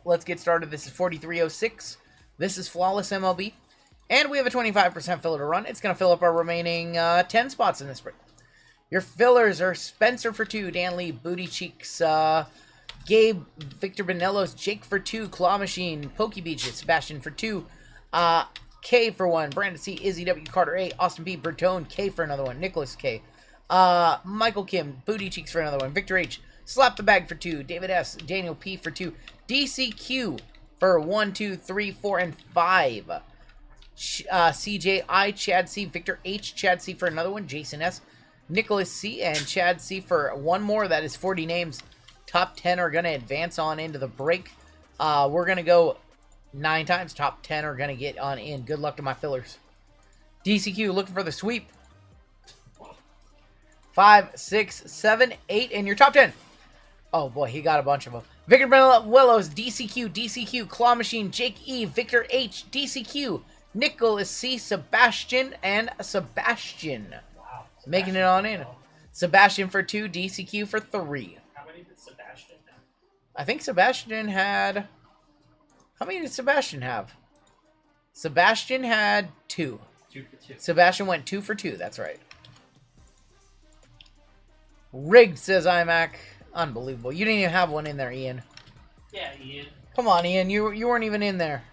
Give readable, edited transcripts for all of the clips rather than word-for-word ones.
let's get started. This is 4306. This is Flawless MLB. And we have a 25% filler to run. It's going to fill up our remaining 10 spots in this break. Your fillers are Spencer for 2, Dan Lee, Booty Cheeks, Gabe, Victor Benelos, Jake for 2, Claw Machine, Pokey Beaches, Sebastian for 2, K for 1, Brandon C, Izzy W, Carter A, Austin P, Bertone, K for another one, Nicholas K, Michael Kim, Booty Cheeks for another one, Victor H, Slap the Bag for 2, David S, Daniel P for 2, DCQ for 1, 2, 3, 4, and 5, CJ I, Chad C, Victor H, Chad C for another one, Jason S, Nicholas C, and Chad C for one more. That is 40 names. Top 10 are going to advance on into the break. We're going to go 9 times. Top 10 are going to get on in. Good luck to my fillers. DCQ looking for the sweep. 5, 6, 7, 8, and your top 10. Oh boy, he got a bunch of them. Victor Willows, DCQ, Claw Machine, Jake E, Victor H, DCQ, Nicholas C, Sebastian, and Sebastian. Making it on in. Sebastian for 2, DCQ for 3. How many did Sebastian have? I think Sebastian had... How many did Sebastian have? Sebastian had 2. 2 for 2. Sebastian went 2 for 2, that's right. Rigged, says iMac. Unbelievable. You didn't even have one in there, Ian. Yeah, Ian. Come on, Ian. You weren't even in there.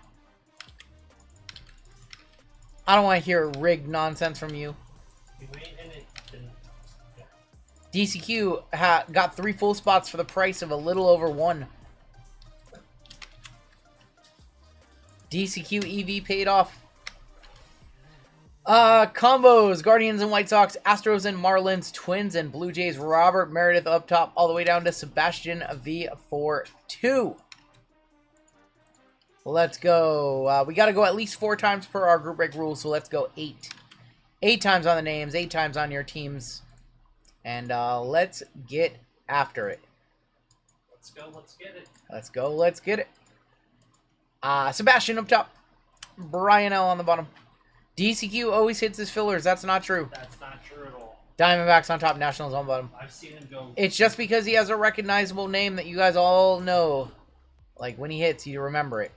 I don't want to hear rigged nonsense from you. You ain't in it. Yeah. DCQ got 3 full spots for the price of a little over 1. DCQ EV paid off. Combos, Guardians and White Sox, Astros and Marlins, Twins and Blue Jays, Robert Meredith up top, all the way down to Sebastian V for 2. Let's go. We got to go at least 4 times per our group break rules, so let's go 8. 8 times on the names, 8 times on your teams. And let's get after it. Let's go, let's get it. Let's go, let's get it. Sebastian up top. Brian L on the bottom. DCQ always hits his fillers. That's not true. That's not true at all. Diamondbacks on top, Nationals on bottom. I've seen him go... It's just because he has a recognizable name that you guys all know. Like, when he hits, you remember it.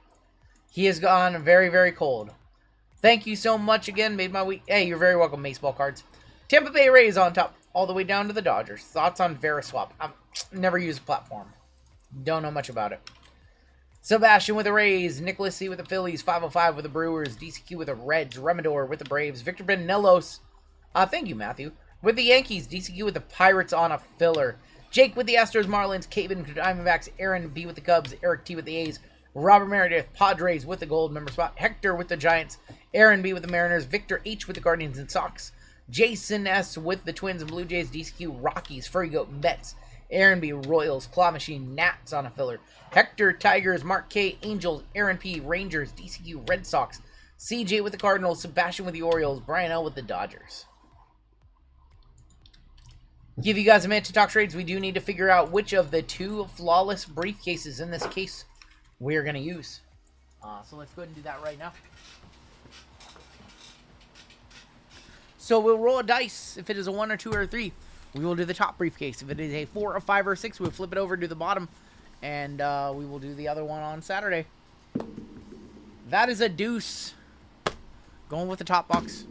He has gone very, very cold. Thank you so much again. Made my week. Hey, you're very welcome, baseball cards. Tampa Bay Rays on top, all the way down to the Dodgers. Thoughts on Veriswap? I've never used a platform. Don't know much about it. Sebastian with the Rays. Nicholas C with the Phillies. 505 with the Brewers. DCQ with the Reds. Remador with the Braves. Victor Benelos. Thank you, Matthew. With the Yankees. DCQ with the Pirates on a filler. Jake with the Astros, Marlins. Caven with the Diamondbacks. Aaron B with the Cubs. Eric T with the A's. Robert Meredith, Padres with the gold member spot. Hector with the Giants. Aaron B with the Mariners. Victor H with the Guardians and Sox. Jason S with the Twins and Blue Jays. DCQ, Rockies, Furry Goat, Mets. Aaron B, Royals, Claw Machine, Nats on a filler. Hector, Tigers, Mark K, Angels. Aaron P, Rangers. DCQ, Red Sox. CJ with the Cardinals. Sebastian with the Orioles. Brian L with the Dodgers. Give you guys a minute to talk trades. We do need to figure out which of the 2 flawless briefcases in this case we're going to use. So let's go ahead and do that right now. So we'll roll a dice. If it is a 1 or 2 or 3, we will do the top briefcase. If it is a 4 or 5 or 6, we'll flip it over to the bottom. And we will do the other one on Saturday. That is a deuce. Going with the top box.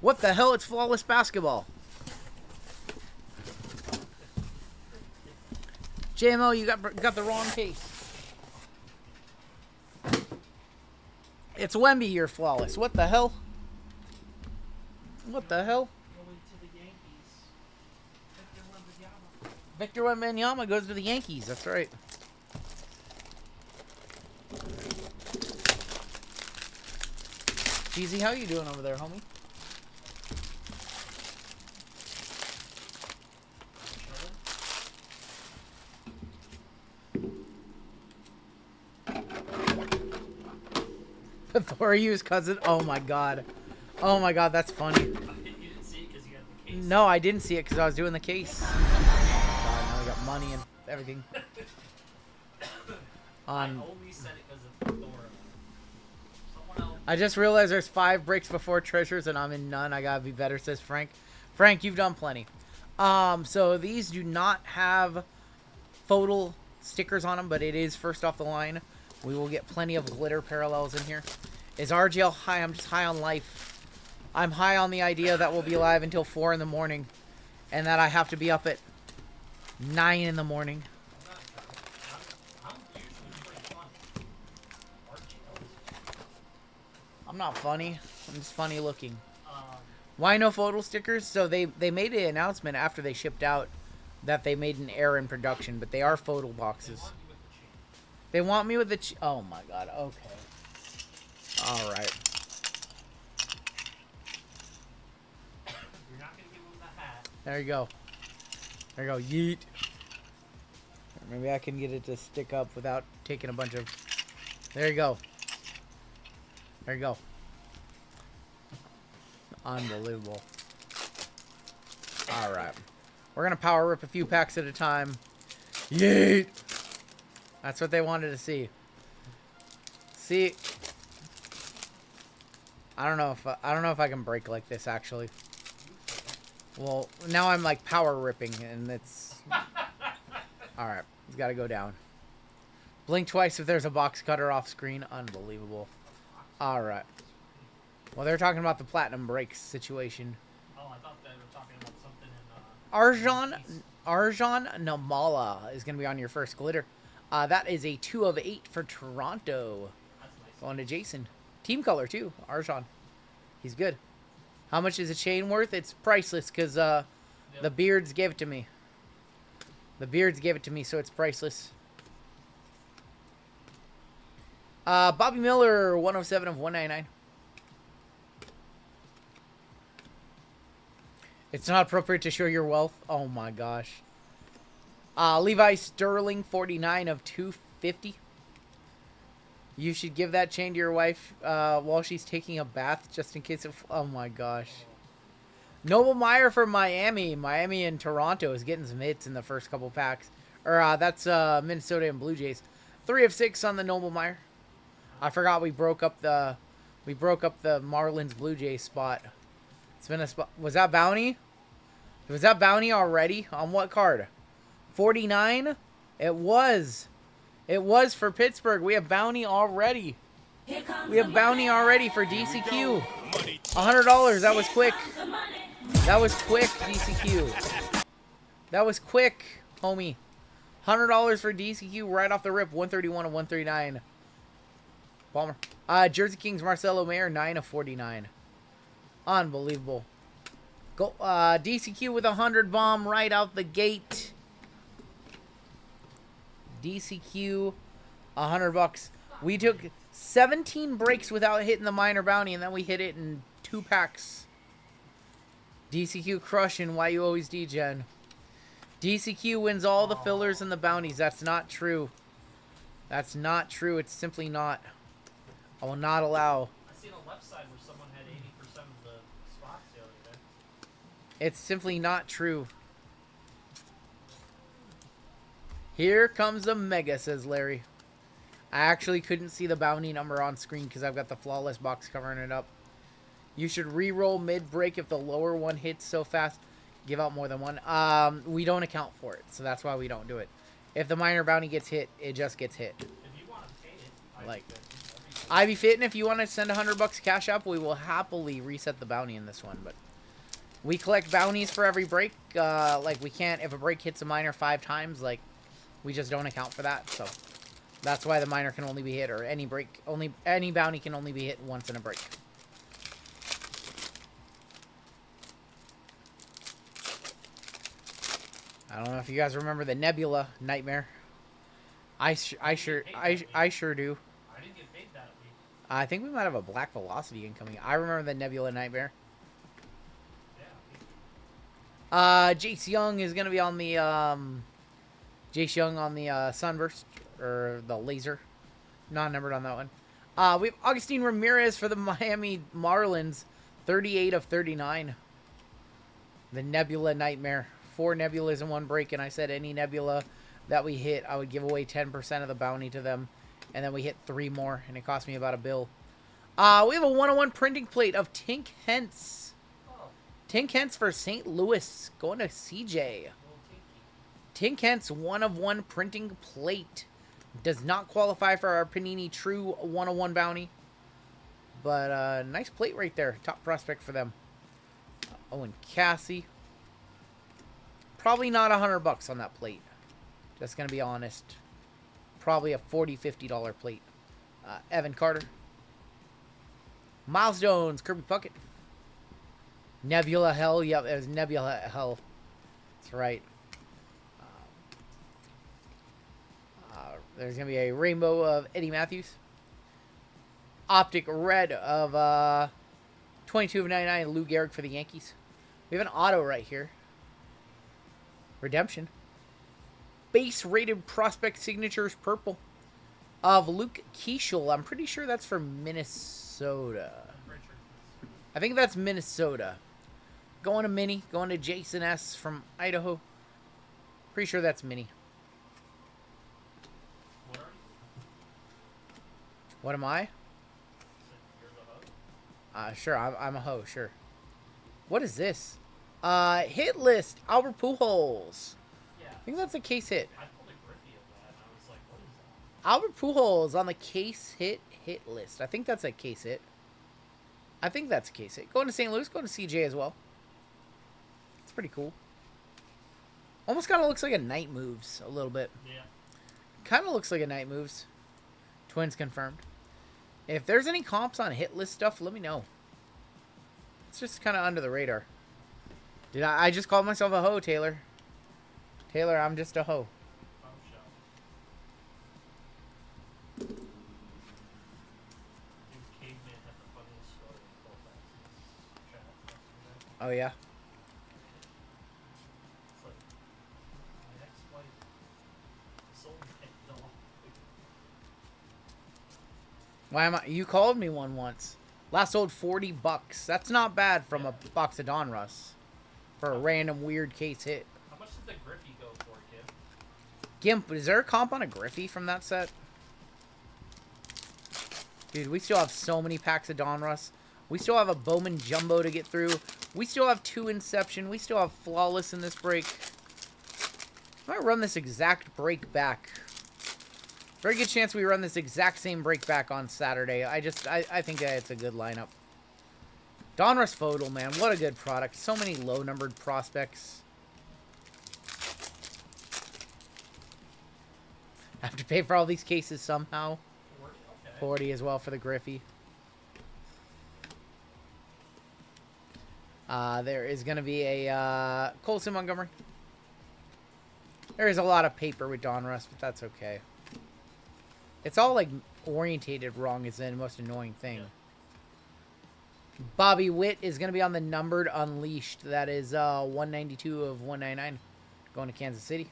What the hell? It's flawless basketball. JMO, you got the wrong case. It's Wemby, you're flawless. What the hell? What the hell? Going to the Yankees. Victor Wembanyama goes to the Yankees. That's right. Jeezy, how you doing over there, homie? Thoriu's cousin. Oh my god. Oh my god, that's funny. You didn't see it because you got the case. No, I didn't see it because I was doing the case. God, now I got money and everything. I only said it because of Thor. Someone else. I just realized there's 5 breaks before treasures and I'm in none. I gotta be better, says Frank. Frank, you've done plenty. So these do not have photo stickers on them, but it is first off the line. We will get plenty of glitter parallels in here. Is RGL high? I'm just high on life. I'm high on the idea that we'll be live until 4 in the morning and that I have to be up at 9 in the morning. I'm usually pretty funny. RGL. I'm not funny. I'm just funny looking. Um, Why no photo stickers? So they made an announcement after they shipped out that they made an error in production, but they are photo boxes. they want you with the chain. They want me with the... Oh my god, okay. Alright. You're not gonna give him the hat. There you go. There you go. Yeet. Maybe I can get it to stick up without taking a bunch of... There you go. There you go. Unbelievable. Alright. We're going to power rip a few packs at a time. Yeet! That's what they wanted to see. See... I don't know if I can break like this, actually. Well, now I'm like power ripping, and it's... Alright, it's got to go down. Blink twice if there's a box cutter off screen. Unbelievable. Alright. Well, they're talking about the platinum breaks situation. Oh, I thought they were talking about something in Arjan Namala is going to be on your first glitter. That is a 2 of 8 for Toronto. That's nice. Going to Jason. Team color, too. Arjan. He's good. How much is a chain worth? It's priceless because the Beards gave it to me. The Beards gave it to me, so it's priceless. Bobby Miller, 107 of 199. It's not appropriate to show your wealth. Oh my gosh. Levi Sterling, 49 of 250. You should give that chain to your wife while she's taking a bath, just in case of... Oh my gosh. Noble Meyer for Miami. Miami and Toronto is getting some hits in the first couple packs. Or that's Minnesota and Blue Jays. 3 of 6 on the Noble Meyer. I forgot we broke up the Marlins Blue Jays spot. It's been a spot. Was that bounty? Was that bounty already? On what card? 49? It was. It was for Pittsburgh. We have bounty already. We have bounty already for DCQ. $100. That was quick. That was quick, DCQ. That was quick, homie. $100 for DCQ right off the rip. 131 of 139. Palmer. Jersey Kings Marcelo Mayer, 9 of 49. Unbelievable. Go DCQ with 100 bomb right out the gate. DCQ, $100. We took 17 breaks without hitting the minor bounty, and then we hit it in 2 packs. DCQ crushing. Why you always degen? DCQ wins all the fillers and the bounties. That's not true. That's not true. It's simply not. I will not allow. I see on the left side where someone had 80% of the spots the other day. It's simply not true. Here comes the mega, says Larry. I actually couldn't see the bounty number on screen because I've got the flawless box covering it up. You should re-roll mid-break if the lower one hits so fast. Give out more than one. We don't account for it, so that's why we don't do it. If the minor bounty gets hit, it just gets hit. If you want to pay it, Like, I'd be fitting if you want to send $100 cash up, we will happily reset the bounty in this one. But we collect bounties for every break. Like, we can't, if a break hits a minor 5 times, like, we just don't account for that. So that's why the minor can only be hit, or any break, any bounty can only be hit once in a break. I don't know if you guys remember the Nebula Nightmare. I sure do. I didn't get paid that week. I think we might have a Black Velocity incoming. I remember the Nebula Nightmare. Yeah. Jace Young is gonna be on the Jace Young on the Sunburst, or the Laser, non-numbered on that one. We have Augustine Ramirez for the Miami Marlins, 38 of 39. The Nebula Nightmare. 4 Nebulas in 1 break, and I said any Nebula that we hit, I would give away 10% of the bounty to them, and then we hit 3 more, and it cost me about $1 bill. We have a 101 printing plate of Tink Hence. Oh, Tink Hence for St. Louis. Going to CJ. little tinky. Tink Hence 1/1 printing plate. Does not qualify for our Panini True 101 bounty. But nice plate right there. Top prospect for them. Owen Cassie. Probably not $100 on that plate. Just going to be honest. Probably a $40, $50 plate. Evan Carter. Milestones. Kirby Puckett. Nebula Hell. Yep, it was Nebula Hell. That's right. There's going to be a rainbow of Eddie Matthews. Optic red of 22/99 Lou Gehrig for the Yankees. We have an auto right here. Redemption. Base rated prospect signatures purple of Luke Keeschel. I'm pretty sure that's for Minnesota. I think that's Minnesota. Going to Mini. Going to Jason S. from Idaho. Pretty sure that's Mini. What are you? What am I? You're the host? Sure. I'm a hoe. Sure. What is this? Hit list. Albert Pujols. Yeah. I think that's a case hit. I pulled a Griffey of that, and I was like, what is that? Albert Pujols on the case hit list. I think that's a case hit. I think that's a case hit. Going to St. Louis. Going to CJ as well. It's pretty cool. Almost kind of looks like a Night Moves a little bit. Yeah. Kind of looks like a Night Moves. Twins confirmed. If there's any comps on hit list stuff, let me know. It's just kind of under the radar. Did I just called myself a hoe, Taylor? Taylor, I'm just a hoe. Oh, shut. Dude, Caveman had the funniest story in Colfax's chat yesterday. Oh, yeah? It's like, my ex-wife sold my dog. Why am I? You called me one once. Last sold $40. That's not bad from a box of Donruss. For a random weird case hit. How much did the Griffey go for, kid? Gimp, is there a comp on a Griffey from that set? Dude, we still have so many packs of Donruss. We still have a Bowman Jumbo to get through. We still have 2 Inception. We still have Flawless in this break. I might run this exact break back. Very good chance we run this exact same break back on Saturday. I think that it's a good lineup. Donruss Fodal, man. What a good product. So many low-numbered prospects. Have to pay for all these cases somehow. 40? Okay. 40 as well for the Griffey. There is going to be a Colson Montgomery. There is a lot of paper with Donruss, but that's okay. It's all, like, orientated wrong is the most annoying thing. Yeah. Bobby Witt is going to be on the numbered Unleashed. That is 192 of 199 going to Kansas City.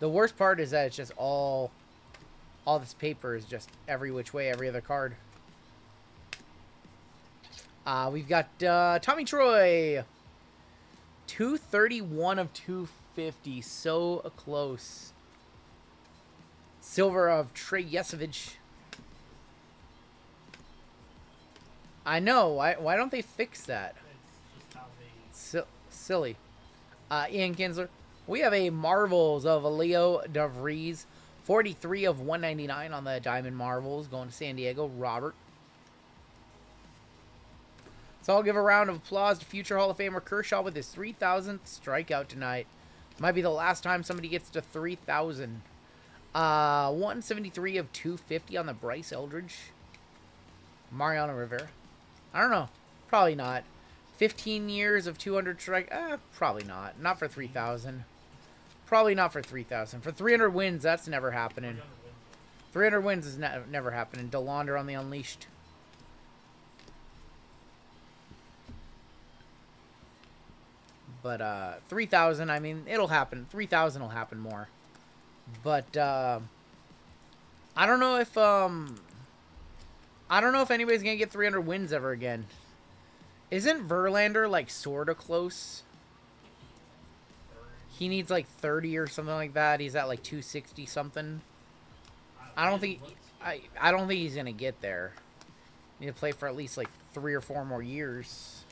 The worst part is that it's just all this paper is just every which way, every other card. We've got Tommy Troy. 231 of 250. So close. Silver of Trey Yesovich. I know. Why don't they fix that? It's just how they... Silly. Ian Kinsler. We have a Marvels of Leo DeVries. 43 of 199 on the Diamond Marvels. Going to San Diego. Robert. So I'll give a round of applause to future Hall of Famer Kershaw with his 3,000th strikeout tonight. Might be the last time somebody gets to 3,000. 173 of 250 on the Bryce Eldridge. Mariano Rivera. I don't know. Probably not. 15 years of 200 strike. Probably not. Not for 3,000. Probably not for 3,000. For 300 wins, that's never happening. 300 wins is never happening. DeLaunder on the Unleashed. But 3,000, I mean, it'll happen. 3,000 will happen more. But I don't know if anybody's gonna get 300 wins ever again. Isn't Verlander like sorta close? He needs like 30 or something like that. He's at like 260 something. I don't think he's gonna get there. Need to play for at least like 3 or 4 more years.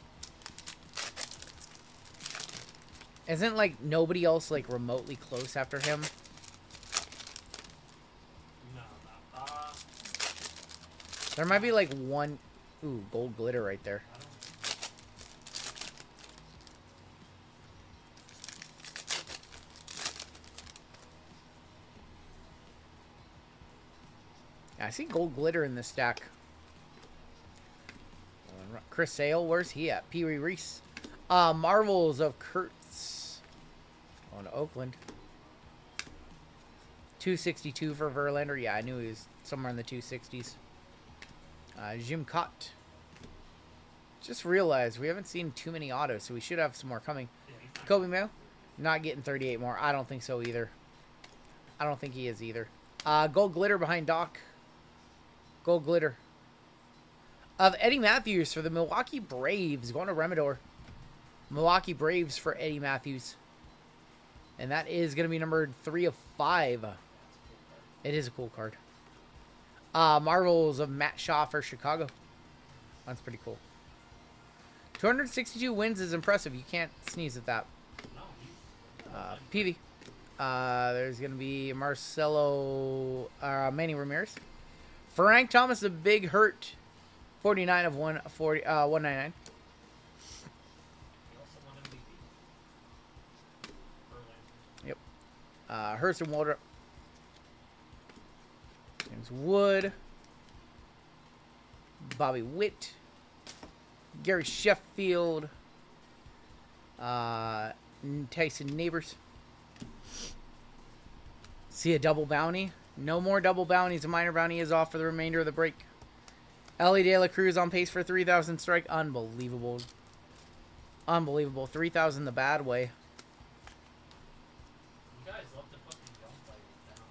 Isn't like nobody else like remotely close after him? No. There might be like one. Ooh, gold glitter right there. I don't. I see gold glitter in this stack. Chris Sale, where's he at? Pee Wee Reese. Marvels of Kurtz. Going to Oakland. 262 for Verlander. Yeah, I knew he was somewhere in the 260s. Jim Cott. Just realized we haven't seen too many autos, so we should have some more coming. Yeah, he's not. Kobe Mayo. Not getting 38 more. I don't think so either. I don't think he is either. Gold glitter behind Doc. Gold glitter. Of Eddie Matthews for the Milwaukee Braves. Going to Remador. Milwaukee Braves for Eddie Matthews. And that is going to be numbered 3 of 5. It is a cool card. Marvels of Matt Shaw for Chicago. That's pretty cool. 262 wins is impressive. You can't sneeze at that. No, PV. There's going to be Marcelo Manny Ramirez. Frank Thomas, the big hurt. 49 of 199. he also won MVP. Verlander. Yep. Hurston Walter. James Wood. Bobby Witt. Gary Sheffield. Tyson Neighbors. See a double bounty. No more double bounties. A minor bounty is off for the remainder of the break. Ellie De La Cruz on pace for 3,000 strike. Unbelievable. Unbelievable. 3,000 the bad way. You guys love to fucking jump like down.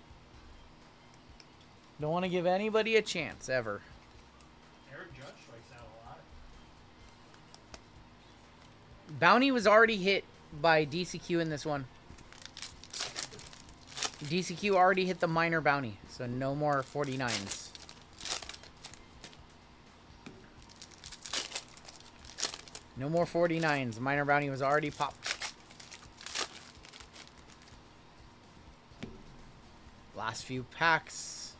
Don't want to give anybody a chance, ever. Aaron Judge strikes out a lot. Bounty was already hit by DCQ in this one. DCQ already hit the minor bounty, so no more 49s. No more 49s. Minor bounty was already popped. Last few packs.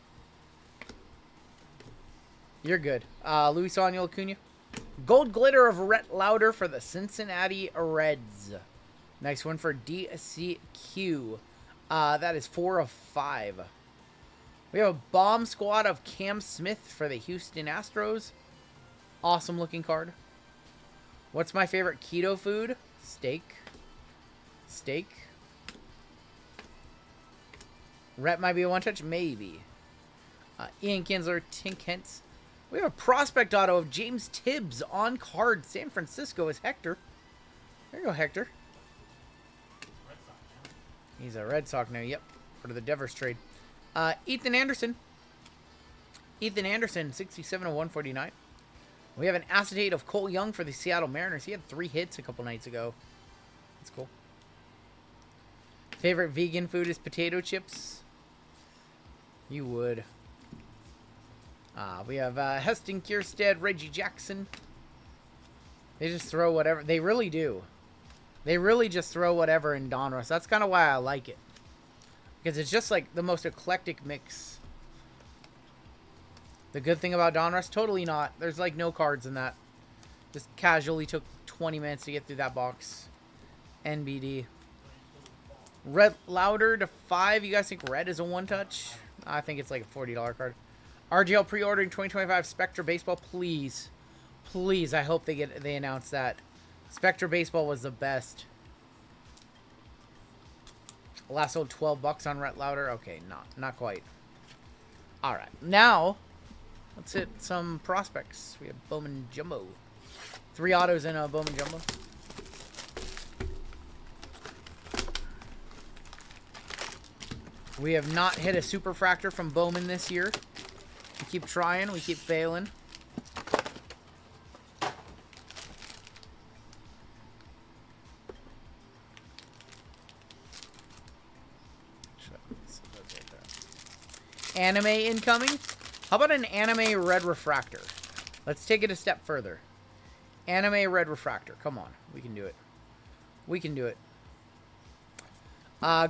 You're good. Luis Angel Acuna. Gold glitter of Rhett Lauder for the Cincinnati Reds. Nice one for DCQ. That is 4 of 5. We have a bomb squad of Cam Smith for the Houston Astros. Awesome looking card. What's my favorite keto food? Steak. Steak. Rhett might be a one-touch? Maybe. Ian Kinsler, Tink Hentz. We have a prospect auto of James Tibbs on card. San Francisco is Hector. There you go, Hector. Red Sox now. He's a Red Sox now. Yep. Part of the Devers trade. Ethan Anderson. Ethan Anderson, 67 of 149. We have an acetate of Cole Young for the Seattle Mariners. He had 3 hits a couple nights ago. That's cool. Favorite vegan food is potato chips. You would. We have Heston Kierstead, Reggie Jackson. They just throw whatever. They really do. They really just throw whatever in Donruss. That's kind of why I like it. Because it's just like the most eclectic mix. The good thing about Donruss, totally not. There's like no cards in that. Just casually took 20 minutes to get through that box. NBD. Red Lauder to 5. You guys think red is a one-touch? I think it's like a $40 card. RGL pre-ordering 2025 Spectra Baseball. Please. Please, I hope they announce that. Spectra Baseball was the best. Last sold $12 on Rhett Lauder. Okay, not quite. All right, now let's hit some prospects. We have Bowman Jumbo. 3 autos in a Bowman Jumbo. We have not hit a Superfractor from Bowman this year. We keep trying. We keep failing. Anime incoming. How about an anime red refractor? Let's take it a step further. Anime Red Refractor. Come on. We can do it. We can do it.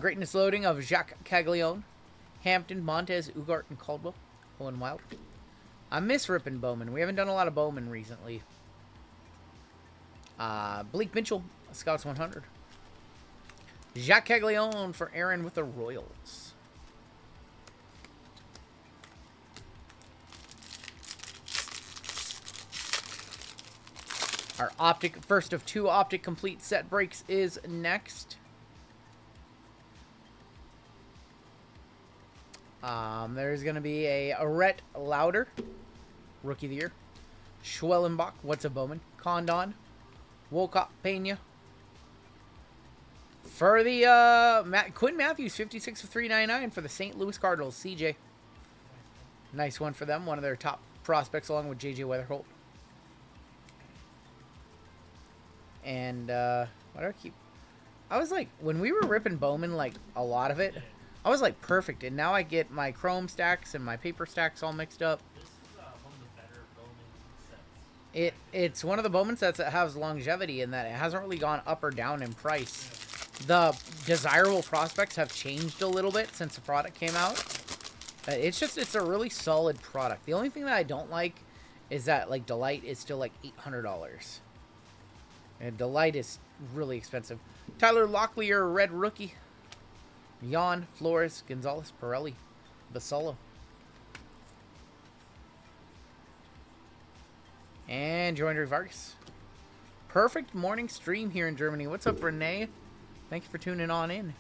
Greatness loading of Jacques Caglione, Hampton, Montez, Ugart, and Caldwell. Owen Wild. I miss ripping Bowman. We haven't done a lot of Bowman recently. Blake Mitchell, Scouts 100. Jacques Caglione for Aaron with the Royals. Our first of 2 optic complete set breaks is next. There's going to be a Rhett Lauder, Rookie of the Year. Schwellenbach, what's a Bowman? Condon, Wolcott Pena. For the Quinn Matthews, 56 of 399 for the St. Louis Cardinals. CJ. Nice one for them. One of their top prospects along with JJ Weatherholt. And what do I keep? I was like, when we were ripping Bowman, like a lot of it, I was like perfect. And now I get my chrome stacks and my paper stacks all mixed up. This is one of the better Bowman sets. It's one of the Bowman sets that has longevity in that it hasn't really gone up or down in price. The desirable prospects have changed a little bit since the product came out. It's a really solid product. The only thing that I don't like is that like Delight is still like $800. And Delight is really expensive. Tyler Locklear, Red Rookie. Jan, Flores, Gonzalez, Pirelli, Basolo. And Joindry Vargas. Perfect morning stream here in Germany. What's up, Renee? Thank you for tuning on in.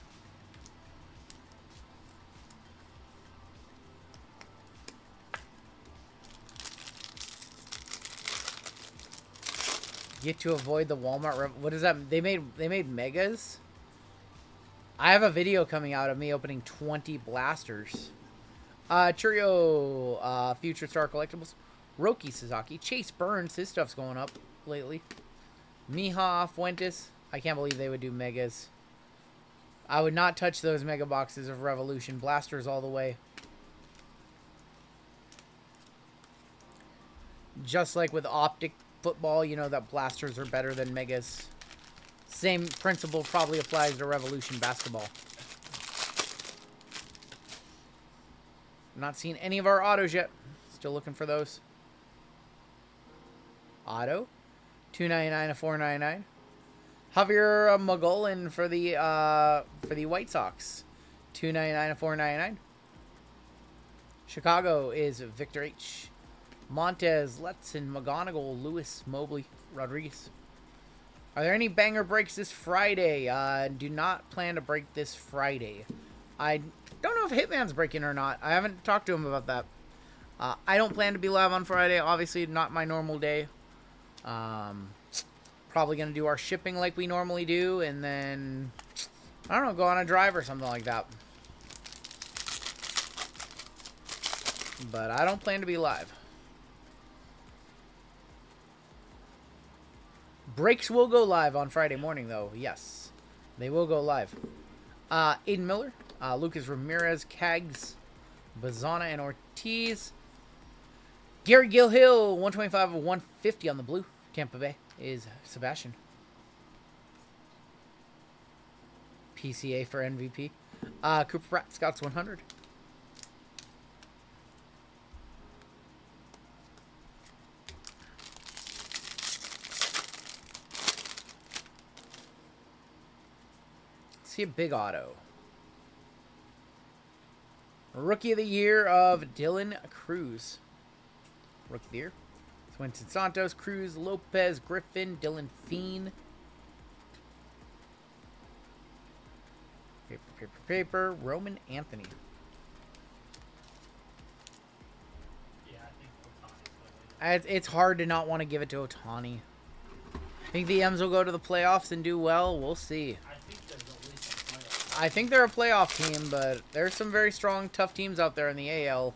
Get to avoid the Walmart. What is that? They made megas. I have a video coming out of me opening 20 blasters. Churio, Future Star Collectibles. Roki Sasaki. Chase Burns. His stuff's going up lately. Mija Fuentes. I can't believe they would do megas. I would not touch those mega boxes of Revolution. Blasters all the way. Just like with Optic football, you know that blasters are better than megas. Same principle probably applies to Revolution basketball. Not seen any of our autos yet. Still looking for those. Auto. $2.99 to $4.99. Javier Magolin for the White Sox. $2.99 to $4.99. Chicago is Victor H. Montez, Letson, McGonigal, Lewis, Mobley, Rodriguez. Are there any banger breaks this Friday? Do not plan to break this Friday. I don't know if Hitman's breaking or not. I haven't talked to him about that. I don't plan to be live on Friday. Obviously, not my normal day. Probably going to do our shipping like we normally do. And then, I don't know, go on a drive or something like that. But I don't plan to be live. Breaks will go live on Friday morning, though. Yes, they will go live. Aiden Miller, Lucas Ramirez, Cags, Bazana, and Ortiz. Gary Gilhill, 125 of 150 on the blue. Tampa Bay is Sebastian. PCA for MVP. Cooper Pratt, Scouts 100. See a big auto. Rookie of the Year of Dylan Cruz. Rookie of the Year. Winston Santos, Cruz, Lopez, Griffin, Dylan Feen. Paper. Roman Anthony. Yeah, I think It's hard to not want to give it to Ohtani. Think the M's will go to the playoffs and do well? We'll see. I think they're a playoff team, but there's some very strong, tough teams out there in the AL.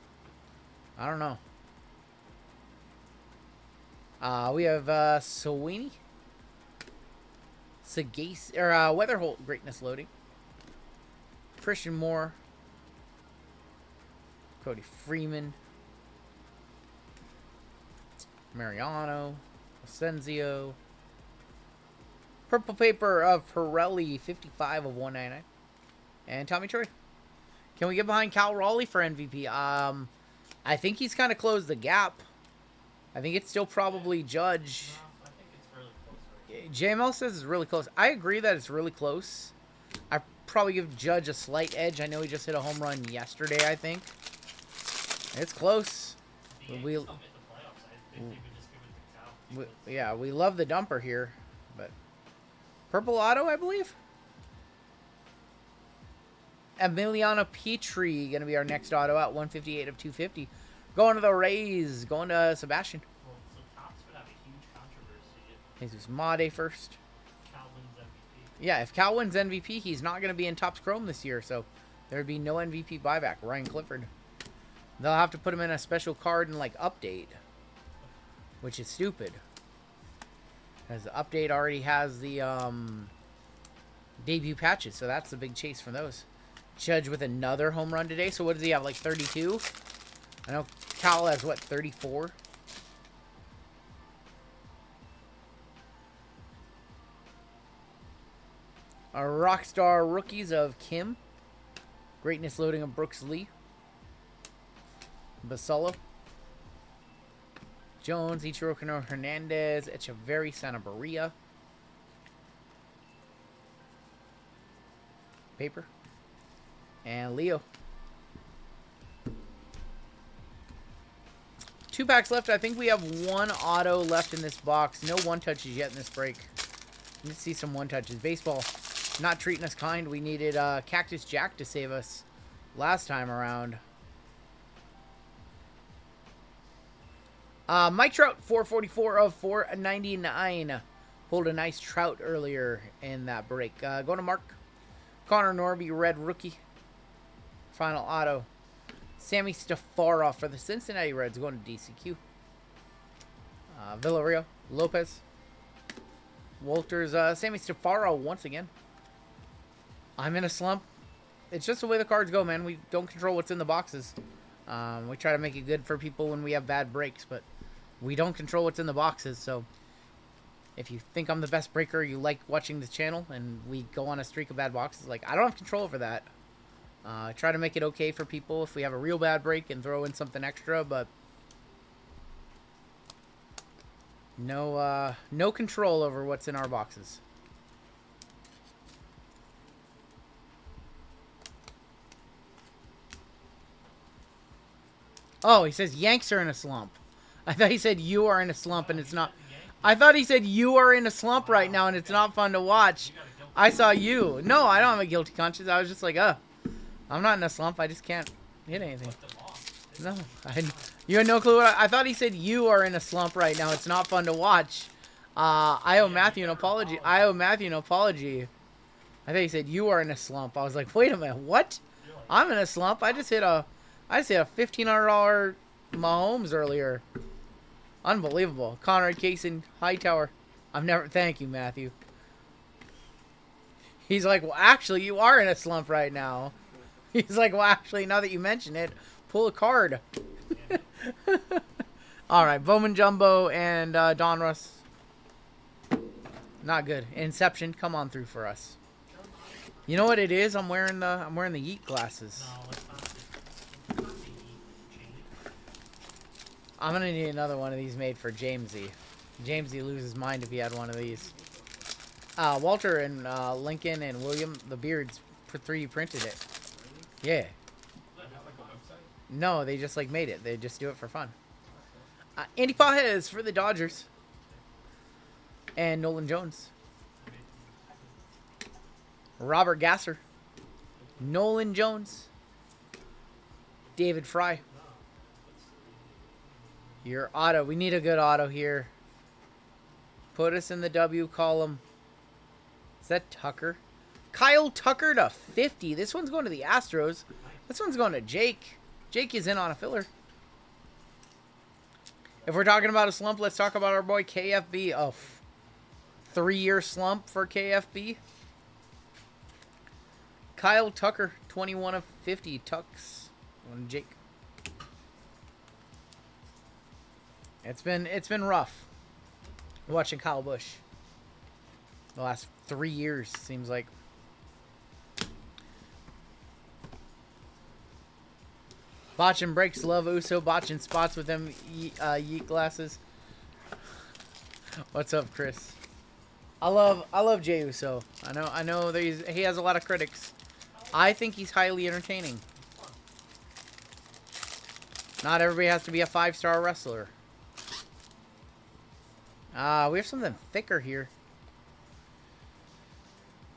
I don't know. We have Sweeney, Sagase, or Weatherholt, Greatness loading. Christian Moore, Cody Freeman, Mariano. Asensio. Purple paper of Pirelli, 55 of 199. And Tommy Troy. Can we get behind Cal Raleigh for MVP? I think he's kind of closed the gap. I think it's still probably Judge. No, I think it's really close right JML says it's really close. I agree that it's really close. I probably give Judge a slight edge. I know he just hit a home run yesterday, I think. It's close. now. The We, Yankees don't hit the playoffs. I think they would just give it to Cal. yeah, we love the dumper here, but purple auto, I believe. Emiliano Petrie going to be our next auto at 158 of 250. Going to the Rays. Going to Sebastian. Well, so Topps would have a huge controversy if Jesus Made first. Cal wins MVP. Yeah, if Cal wins MVP, he's not going to be in Topps Chrome this year, so there'd be no MVP buyback. Ryan Clifford. They'll have to put him in a special card and, like, update, which is stupid. Because the update already has the debut patches, so that's the big chase for those. Judge with another home run today. So what does he have, like 32? I know Cal has, what, 34? Our Rockstar rookies of Kim. Greatness loading of Brooks Lee. Basolo. Jones, Ichiro Kano Hernandez, Echeverry, Santa Maria. Paper. And Leo. 2 packs left. I think we have 1 auto left in this box. No 1-touches yet in this break. Let's see some 1-touches. Baseball not treating us kind. We needed Cactus Jack to save us last time around. Mike Trout, 444 of 499. Pulled a nice Trout earlier in that break. Go to Mark. Connor Norby, red rookie. Final auto. Sammy Stafarov for the Cincinnati Reds going to DCQ. Villarreal, Lopez. Walters, Sammy Stafarov once again. I'm in a slump. It's just the way the cards go, man. We don't control what's in the boxes. We try to make it good for people when we have bad breaks, but we don't control what's in the boxes. So if you think I'm the best breaker, you like watching the channel, and we go on a streak of bad boxes, like, I don't have control over that. Try to make it okay for people if we have a real bad break and throw in something extra, but no control over what's in our boxes. Oh, he says Yanks are in a slump. I thought he said you are in a slump, and it's not. I thought he said you are in a slump right now, and it's not fun to watch. I saw you. No, I don't have a guilty conscience. I was just like, I'm not in a slump. I just can't hit anything. No, you had no clue what I thought he said you are in a slump right now. It's not fun to watch. I owe Matthew an apology. I thought he said you are in a slump. I was like, wait a minute, what? I'm in a slump. I just hit a $1,500 Mahomes earlier. Unbelievable. Conrad Kaysen, Hightower. Thank you, Matthew. He's like, well, actually, you are in a slump right now. He's like, well, actually, now that you mention it, pull a card. All right, Bowman Jumbo and Donruss. Not good. Inception, come on through for us. You know what it is? I'm wearing the Yeet glasses. No, it's not the Yeet chain. I'm gonna need another one of these made for Jamesy. Jamesy loses his mind if he had one of these. Walter and Lincoln and William, the Beards, 3D printed it. Yeah. No, they just like made it. They just do it for fun. Andy Pajes for the Dodgers. And Nolan Jones. Robert Gasser. Nolan Jones. David Fry. Your auto. We need a good auto here. Put us in the W column. Is that Tucker? Kyle Tucker to 50. This one's going to the Astros. This one's going to Jake. Jake is in on a filler. If we're talking about a slump, let's talk about our boy KFB. Oh, 3-year slump for KFB. Kyle Tucker, 21 of 50. Tucks. Going to Jake. It's been rough watching Kyle Busch the last 3 years, seems like. Botching breaks, love Uso. Botching spots with them yeet glasses. What's up, Chris? I love Jey Uso. I know that he has a lot of critics. I think he's highly entertaining. Not everybody has to be a 5-star wrestler. We have something thicker here.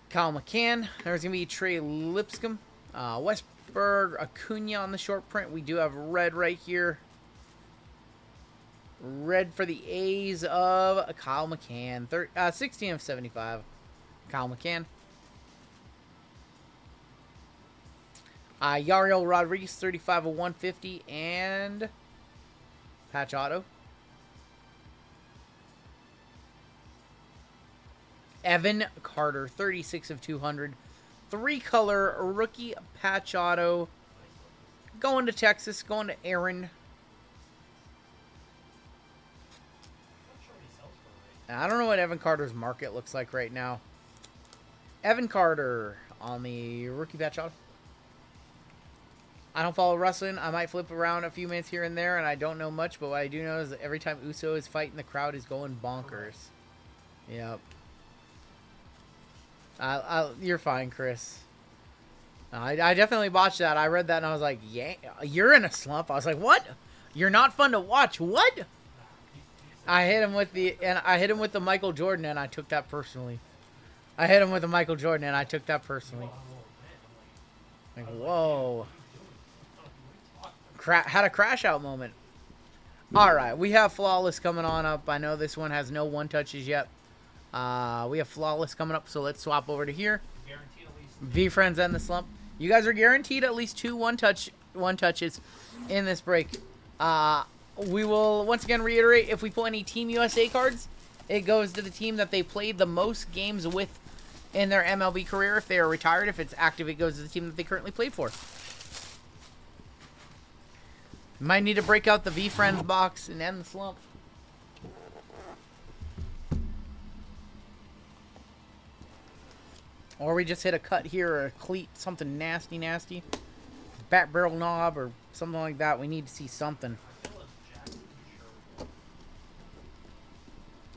Kyle McCann. There's going to be Trey Lipscomb. Westberg, Acuna on the short print. We do have red right here. Red for the A's of Kyle McCann. 16 of 75. Kyle McCann. Yariel Rodriguez, 35 of 150. And patch auto. Evan Carter, 36 of 200. 3-color rookie patch auto. Going to Texas. Going to Aaron. I don't know what Evan Carter's market looks like right now. Evan Carter on the rookie patch auto. I don't follow wrestling. I might flip around a few minutes here and there, and I don't know much, but what I do know is that every time Uso is fighting, the crowd is going bonkers. Yep. You're fine, Chris. I definitely botched that. I read that, and I was like, yeah, you're in a slump. I was like, what? You're not fun to watch. What? I hit him with the Michael Jordan, and I took that personally. Like, whoa. Had a crash out moment. All right, we have Flawless coming on up. I know this one has no one-touches yet. We have Flawless coming up, so let's swap over to here. V-Friends and the Slump. You guys are guaranteed at least 2 one-touches in this break. We will once again reiterate, if we pull any Team USA cards, it goes to the team that they played the most games with in their MLB career. If they are retired, if it's active, it goes to the team that they currently play for. Might need to break out the V-Friends box and end the slump. Or we just hit a cut here or a cleat, something nasty. Bat barrel knob or something like that. We need to see something.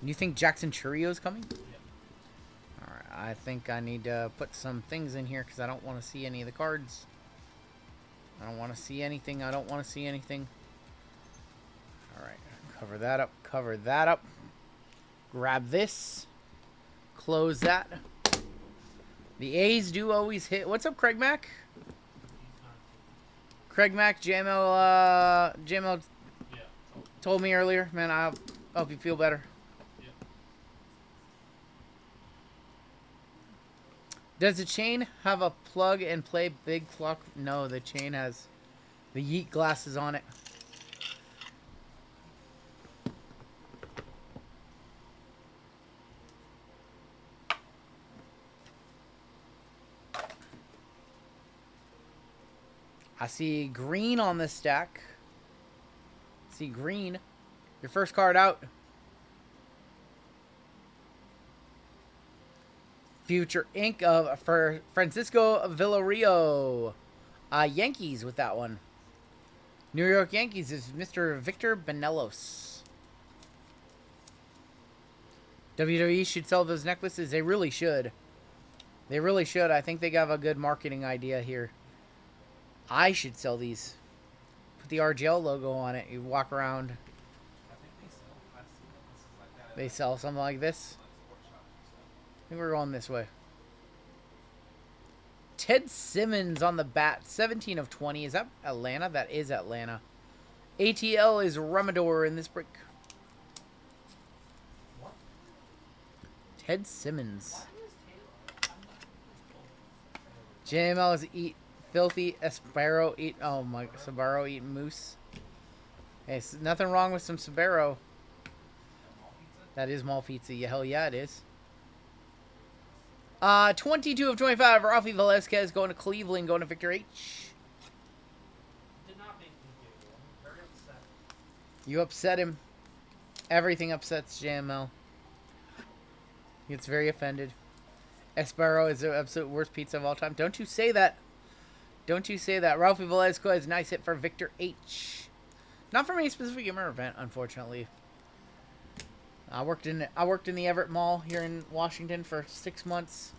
You think Jackson Churrio's coming? Yeah. Alright, I think I need to put some things in here because I don't want to see any of the cards. I don't want to see anything. Alright, cover that up. Grab this. Close that. The A's do always hit. What's up, Craig Mack? JML told me earlier. Man, I hope you feel better. Does the chain have a plug and play big clock? No, the chain has the yeet glasses on it. I see green on this stack. See green. Your first card out. Future Ink for Francisco Villarreal. Yankees with that one. New York Yankees is Mr. Victor Benelos. WWE should sell those necklaces. They really should. I think they have a good marketing idea here. I should sell these. Put the RGL logo on it. You walk around. They sell something like this. I think we're going this way. Ted Simmons on the bat. 17 of 20. Is that Atlanta? That is Atlanta. ATL is Remador in this break. Ted Simmons. JML is eat filthy Sbarro eat. Oh my, Sbarro eating moose. Hey, nothing wrong with some Sbarro. That is mall pizza. Yeah, hell yeah, it is. 22 of 25. Rafi Velasquez going to Cleveland, going to Victor H. Did not make me giggle. I'm very upset. You upset him. Everything upsets JML. He gets very offended. Espero is the absolute worst pizza of all time. Don't you say that. Don't you say that. Ralphie Velasco is nice hit for Victor H. Not from any specific gamer event, unfortunately. I worked in the Everett Mall here in Washington for 6 months.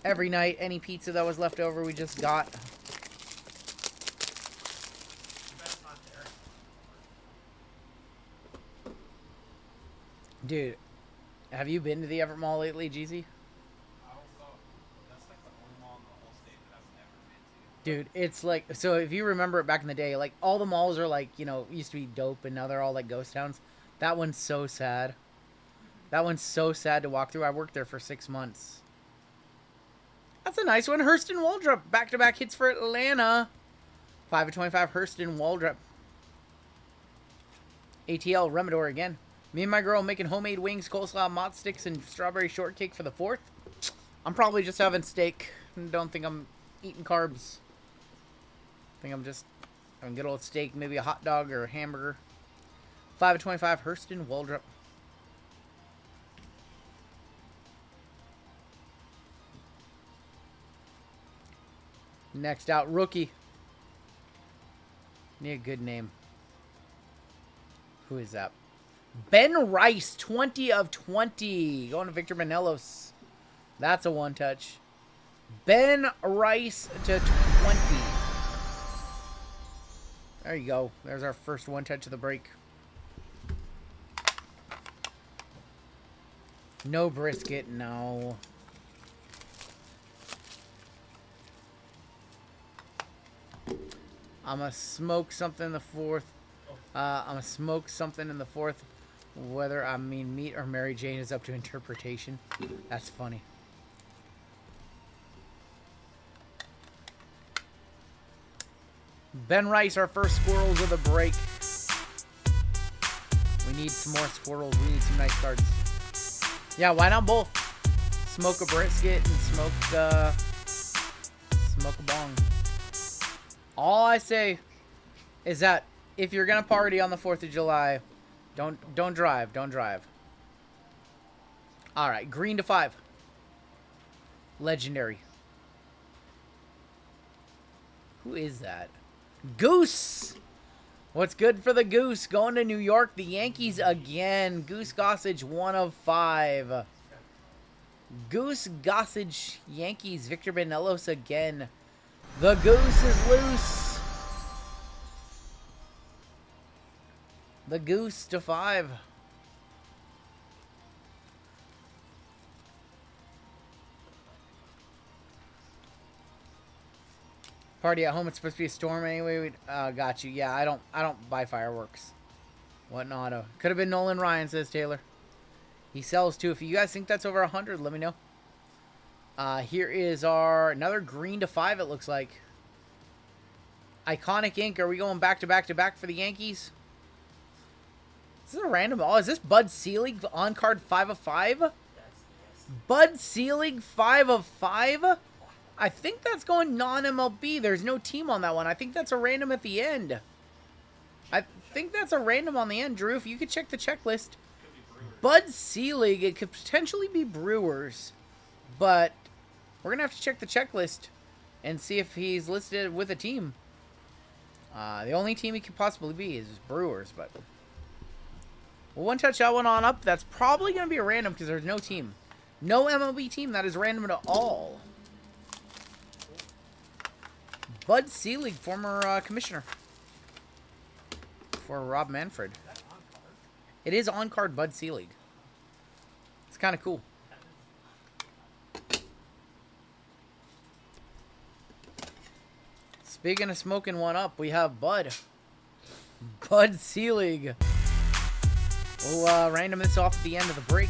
Every night, any pizza that was left over, we just got. Dude, have you been to the Everett Mall lately, Jeezy? Dude, it's like, so if you remember it back in the day, like, all the malls are like, you know, used to be dope, and now they're all like ghost towns. That one's so sad. That one's so sad to walk through. I worked there for 6 months. That's a nice one. Hurston Waldrop, back-to-back hits for Atlanta. 5 of 25, Hurston Waldrop. ATL, Remedor again. Me and my girl making homemade wings, coleslaw, mott sticks, and strawberry shortcake for the 4th. I'm probably just having steak. Don't think I'm eating carbs. I think I'm just having good old steak, maybe a hot dog or a hamburger. 5 of 25, Hurston Waldrop. Next out, rookie. Need a good name. Who is that? Ben Rice, 20 of 20. Going to Victor Manelos. That's a one-touch. Ben Rice to 20. There you go. There's our first one-touch of the break. No brisket, no. I'm going to smoke something in the 4th. I'm going to smoke something in the 4th. Whether I mean meat or Mary Jane is up to interpretation. That's funny. Ben Rice, our first squirrels of the break. We need some more squirrels. We need some nice cards. Yeah, why not both? Smoke a brisket and smoke a bong. All I say is that if you're gonna party on the 4th of July, don't drive. Don't drive. All right, green to 5. Legendary. Who is that? Goose. What's good for the Goose? Going to New York. The Yankees again. Goose Gossage, 1 of 5. Goose Gossage, Yankees. Victor Manelos again. The Goose is loose. The Goose to 5. Party at home. It's supposed to be a storm anyway. Got you. Yeah, I don't buy fireworks. What not? Could have been Nolan Ryan, says Taylor. He sells too. If you guys think that's over 100, let me know. Here is our another green to 5. It looks like. Iconic Ink. Are we going back to back to back for the Yankees? Is this a random? Oh, is this Bud Selig on card 5 of 5? Bud Selig 5 of 5. I think that's going non-MLB. There's no team on that one. I think that's a random at the end. I think that's a random on the end, Drew. If you could check the checklist. Bud Selig, it could potentially be Brewers. But we're going to have to check the checklist and see if he's listed with a team. The only team he could possibly be is Brewers. But we'll one-touch that one on up. That's probably going to be a random because there's no team. No MLB team that is random at all. Bud Selig, former commissioner for Rob Manfred. It is on-card Bud Selig. It's kind of cool. Speaking of smoking one up, we have Bud. Bud Selig. We'll random this off at the end of the break.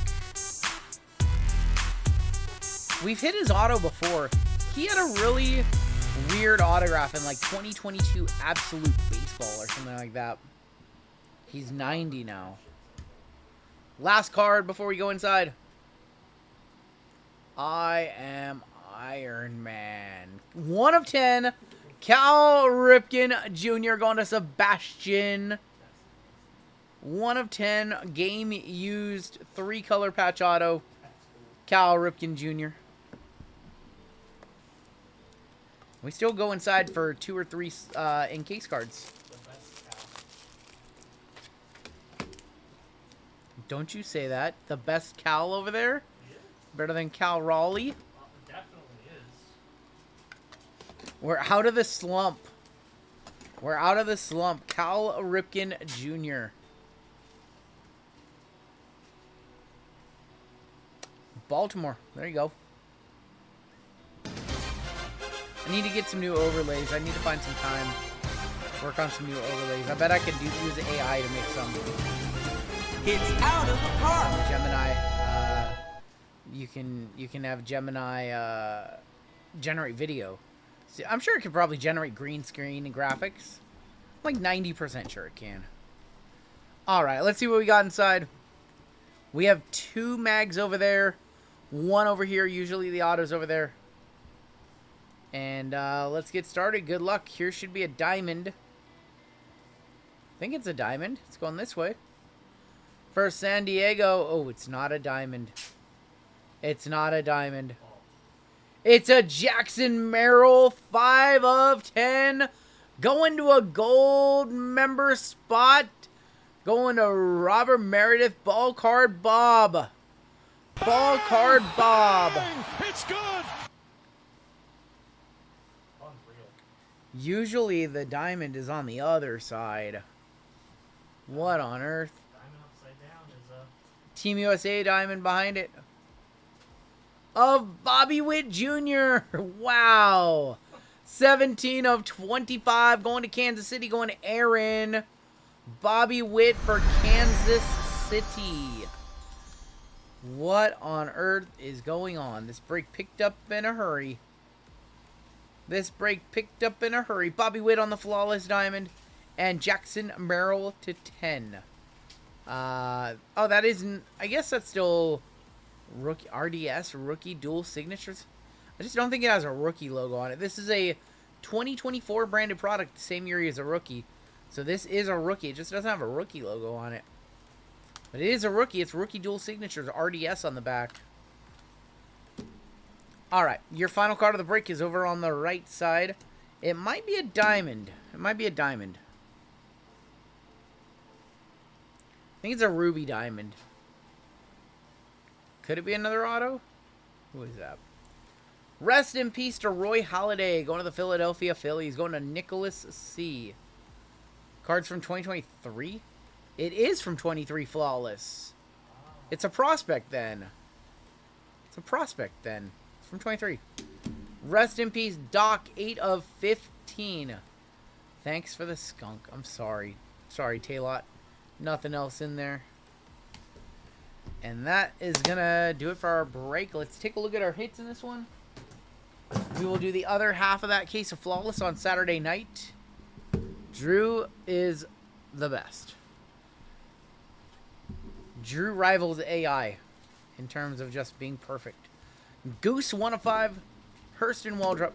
We've hit his auto before. He had a really weird autograph in like 2022 Absolute Baseball or something like that. He's 90 now. Last card before we go inside. I am Iron Man. 1 of 10. Cal Ripken Jr. going to Sebastian. 1 of 10 game used 3-color patch auto. Cal Ripken Jr. We still go inside for 2 or 3 in-case cards. The best Cal. Don't you say that. The best Cal over there? Yeah. Better than Cal Raleigh? Definitely is. We're out of the slump. We're out of the slump. Cal Ripken Jr. Baltimore. There you go. I need to get some new overlays. I need to find some time. Work on some new overlays. I bet I could use AI to make some. It's out of the park. Gemini. You can have Gemini generate video. See, I'm sure it could probably generate green screen and graphics. I'm like 90% sure it can. All right, let's see what we got inside. We have 2 mags over there, 1 over here. Usually the auto's over there. And let's get started. Good luck. Here should be a diamond. I think it's a diamond. It's going this way. For San Diego. Oh, it's not a diamond. It's not a diamond. It's a Jackson Merrill 5 of 10. Going to a gold member spot. Going to Robert Meredith. Ball card Bob. Ball card Bob. It's good. Unreal. Usually the diamond is on the other side. What on earth? Diamond upside down is a. Team USA diamond behind it. Of Bobby Witt Jr. Wow. 17 of 25. Going to Kansas City. Going to Aaron. Bobby Witt for Kansas City. What on earth is going on? This break picked up in a hurry. This break picked up in a hurry. Bobby Witt on the flawless diamond. And Jackson Merrill to 10. Oh, that isn't... I guess that's still... Rookie RDS, rookie dual signatures. I just don't think it has a rookie logo on it. This is a 2024 branded product, the same year as a rookie. So this is a rookie. It just doesn't have a rookie logo on it. But it is a rookie. It's rookie dual signatures, RDS on the back. Alright, your final card of the break is over on the right side. It might be a diamond. It might be a diamond. I think it's a ruby diamond. Could it be another auto? Who is that? Rest in peace to Roy Halladay. Going to the Philadelphia Phillies. Going to Nicholas C. Cards from 2023? It is from 23 flawless. It's a prospect then. It's a prospect then. It's from 23. Rest in peace, Doc. 8 of 15. Thanks for the skunk. I'm sorry. Sorry, Taylot. Nothing else in there. And that is going to do it for our break. Let's take a look at our hits in this one. We will do the other half of that case of flawless on Saturday night. Drew is the best. Drew rivals AI in terms of just being perfect. Goose 1 of 5. Hurston Waldrop.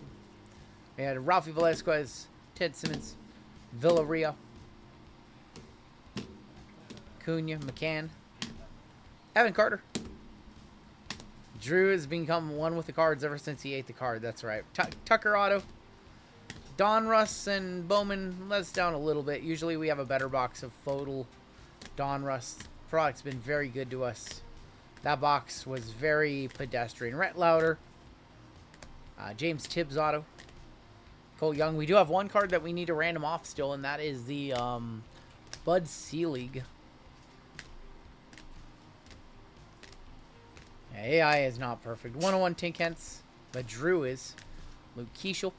We had Ralphie Velasquez, Ted Simmons, Villarreal, Cunha, McCann, Evan Carter. Drew has become one with the cards ever since he ate the card. That's right. Tucker Auto. Don Russ and Bowman let us down a little bit. Usually we have a better box of Fodal. Don Russ product's been very good to us. That box was very pedestrian. Rhett Lauder. James Tibbs Auto. Cole Young. We do have one card that we need to random off still, and that is the Bud Selig. AI is not perfect. 101 Tink Hence, but Drew is. Luke Keishel.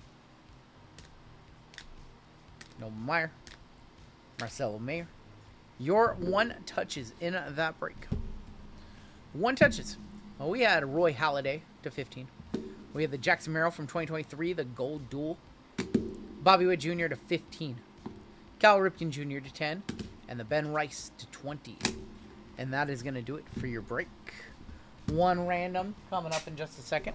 No Meyer. Marcelo Mayer. Your 1 touches in that break. 1 touches. Well, we had Roy Halladay to 15. We had the Jackson Merrill from 2023, the Gold Duel. Bobby Witt Jr. to 15. Cal Ripken Jr. to 10. And the Ben Rice to 20. And that is going to do it for your break. 1 random coming up in just a second.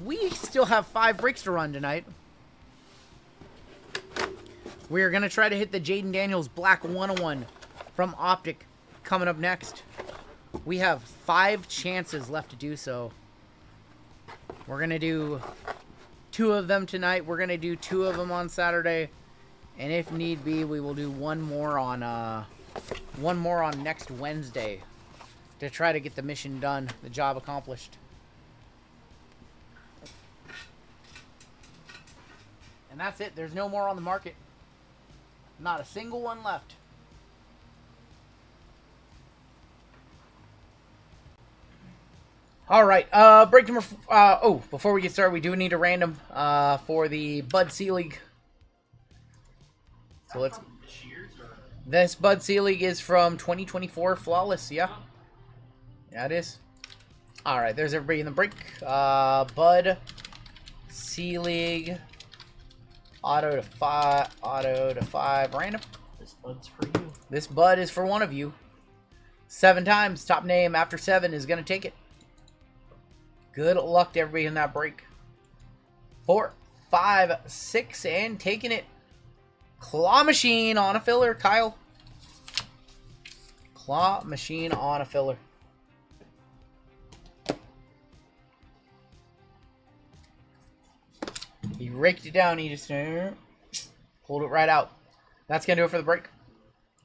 We still have 5 breaks to run tonight. We're going to try to hit the Jaden Daniels Black 101 from Optic coming up next. We have 5 chances left to do so. We're going to do 2 of them tonight. We're going to do 2 of them on Saturday. And if need be, we will do one more on next Wednesday to try to get the mission done, the job accomplished. And that's it. There's no more on the market. Not a single one left. All right. Break number. Before we get started, we do need a random for the Bud Selig. So let's. This Bud Selig is from 2024 Flawless. Yeah. Yeah, it is. All right. There's everybody in the break. Bud Selig. Auto to 5 random. This Bud's for you. This Bud is for one of you. 7 times. Top name after 7 is going to take it. Good luck to everybody in that break. 4, 5, 6, and taking it. Claw Machine on a filler, Kyle. Claw Machine on a filler. He raked it down. He just pulled it right out. That's going to do it for the break.